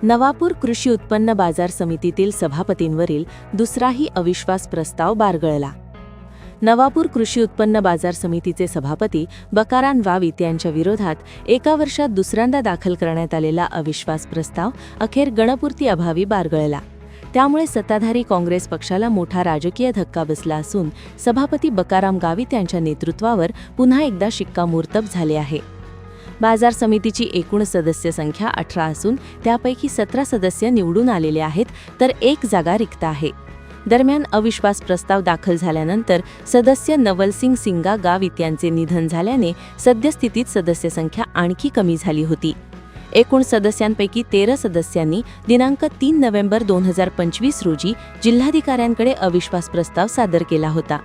नवापूर कृषी उत्पन्न बाजार समितीतील सभापतींवरील दुसराही अविश्वास प्रस्ताव बारगळला। नवापूर कृषी उत्पन्न बाजार समितीचे सभापती बकाराम गावित यांच्या विरोधात एका वर्षात दुसऱ्यांदा दाखल करण्यात आलेला अविश्वास प्रस्ताव अखेर गणपूर्ती अभावी बारगळला। त्यामुळे सत्ताधारी काँग्रेस पक्षाला मोठा राजकीय धक्का बसला असून सभापती बकाराम गावित यांच्या नेतृत्वावर पुन्हा एकदा शिक्कामोर्तब झाले आहे। बाजार समितीची एकूण सदस्य संख्या 18 असून त्यापैकी 17 सदस्य निवडून आलेले आहेत, तर एक जागा रिक्त आहे। दरम्यान अविश्वास प्रस्ताव दाखल झाल्यानंतर सदस्य नवलसिंग सिंगा गावित यांचे निधन झाल्याने सद्यस्थितीत सदस्य संख्या आणखी कमी झाली होती। एकूण सदस्यांपैकी 13 सदस्यांनी दिनांक 3 नोव्हेंबर 2025 रोजी जिल्हाधिकाऱ्यांकडे अविश्वास प्रस्ताव सादर केला होता।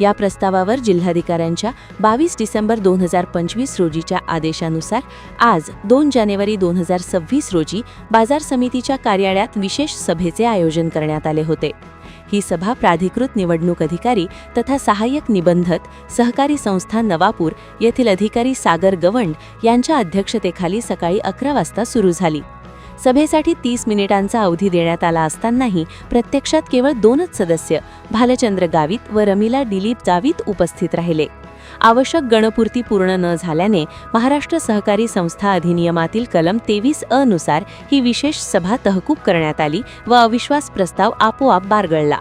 या प्रस्तावावर जिल्हाधिकाऱ्यांच्या 22 डिसेंबर 2025 रोजीच्या आदेशानुसार आज 2 जानेवारी 2026 रोजी बाजार समितीच्या कार्यालयात विशेष सभेचे आयोजन करण्यात आले होते। ही सभा प्राधिकृत निवडणूक अधिकारी तथा सहाय्यक निबंधक सहकारी संस्था नवापूर येथील अधिकारी सागर गवंड यांच्या अध्यक्षतेखाली सकाळी 11 वाजता सुरू झाली। सभेसाठी 30 मिनिटांचा अवधी देण्यात आला असतानाही प्रत्यक्षात केवळ 2च सदस्य भालचंद्र गावित व रमिला दिलीप गावित उपस्थित राहिले। आवश्यक गणपूर्ती पूर्ण न झाल्याने महाराष्ट्र सहकारी संस्था अधिनियमातील कलम 23 अ नुसार ही विशेष सभा तहकूब करण्यात आली व अविश्वास प्रस्ताव आपोआप बारगळला।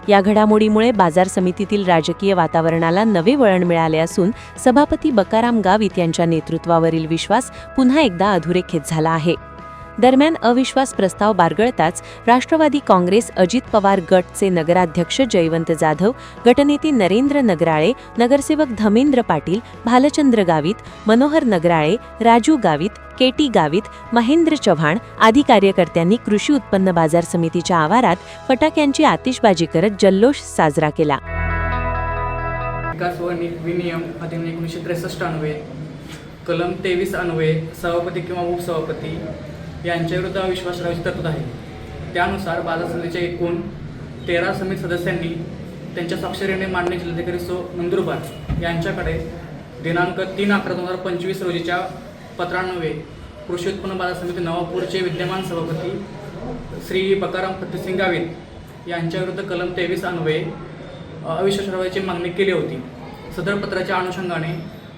या घडामोडीमुळे बाजार समितीतील राजकीय वातावरणाला नवे वळण मिळाले असून सभापती बकाराम गावित यांच्या नेतृत्वावरील विश्वास पुन्हा एकदा अधोरेखित झाला आहे। दरम्यान अविश्वास प्रस्ताव बारगळताच राष्ट्रवादी काँग्रेस अजित पवार गटचे नगराध्यक्ष जयवंत जाधव, गटनेते नरेंद्र नगराळे, नगरसेवक धमेंद्र पाटील, भालचंद्र गावित, मनोहर नगराळे, राजू गावित, केटी गावित, महेंद्र चव्हाण आदी कार्यकर्त्यांनी कृषी उत्पन्न बाजार समितीच्या आवारात फटाक्यांची आतिषबाजी करत जल्लोष साजरा केला। विकास व विनियम अधिनियम 1963 अन्वये कलम 23 अन्वये सभापती किंवा उपसभापती यांच्याविरुद्ध अविश्वास ठरावाची तरतूद आहे। त्यानुसार बाजार समितीच्या एकूण 13 समिती सदस्यांनी त्यांच्या स्वाक्षरीने माननीय जिल्हाधिकारी सो नंदुरबार यांच्याकडे दिनांक 3/11/2025 रोजीच्या पत्रान्वये कृषी उत्पन्न बाजार समिती नवापूरचे विद्यमान सभापती श्री बकाराम फतेसिंग गावित यांच्याविरुद्ध कलम 23 अन्वये अविश्वास ठरावाची मागणी केली होती। सदर पत्राच्या अनुषंगाने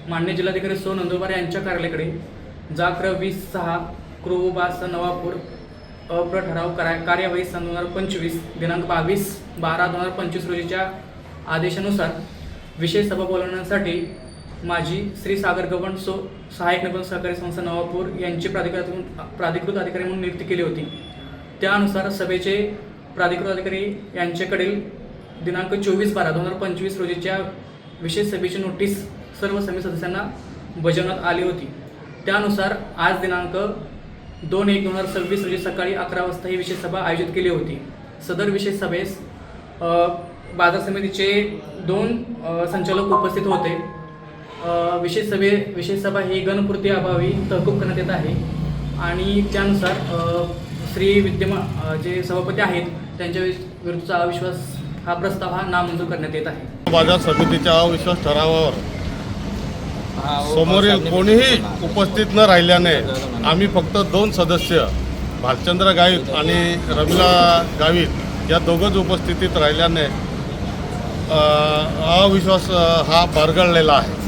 माननीय जिल्हाधिकारी सो नंदुरबार यांच्या कार्यालयाकडे जाक्र 20/6 क्रूबास नवापूर अप्र ठराव कार्यवाही सन 2025 दिनांक 22/12/2025 रोजीच्या आदेशानुसार विशेष सभा बोलवण्यासाठी माझी श्री सागर गवंड सो सहाय्यक निबंधक सहकारी संस्था नवापूर यांची प्राधिकृत अधिकारी म्हणून नियुक्ती केली होती। त्यानुसार सभेचे प्राधिकृत अधिकारी यांच्याकडील दिनांक 24/12/2025 रोजीच्या विशेष सभेची नोटीस सर्व समिती सदस्यांना बजावण्यात आली होती। त्यानुसार आज दिनांक 2/1/2026 रोजी सकाळी 11 वाजता ही विशेष सभा आयोजित केली होती। सदर विशेष सभेस बाजार समितीचे 2 संचालक उपस्थित होते। विशेष सभा ही गणपूर्ती अभावी तहकूब करण्यात येत आहे आणि त्यानुसार श्री विद्यमान जे सभापती आहेत त्यांच्या विरुद्धचा अविश्वास हा प्रस्ताव हा नामंजूर करण्यात येत आहे। बाजार समितीच्या अविश्वास ठरावावर समोरील कोणीही उपस्थित न राहिल्याने आम्ही फक्त 2 सदस्य भालचंद्र गावित आणि रमिला गावित या दोघंच उपस्थितीत राहिल्याने अविश्वास हा बारगळलेला आहे।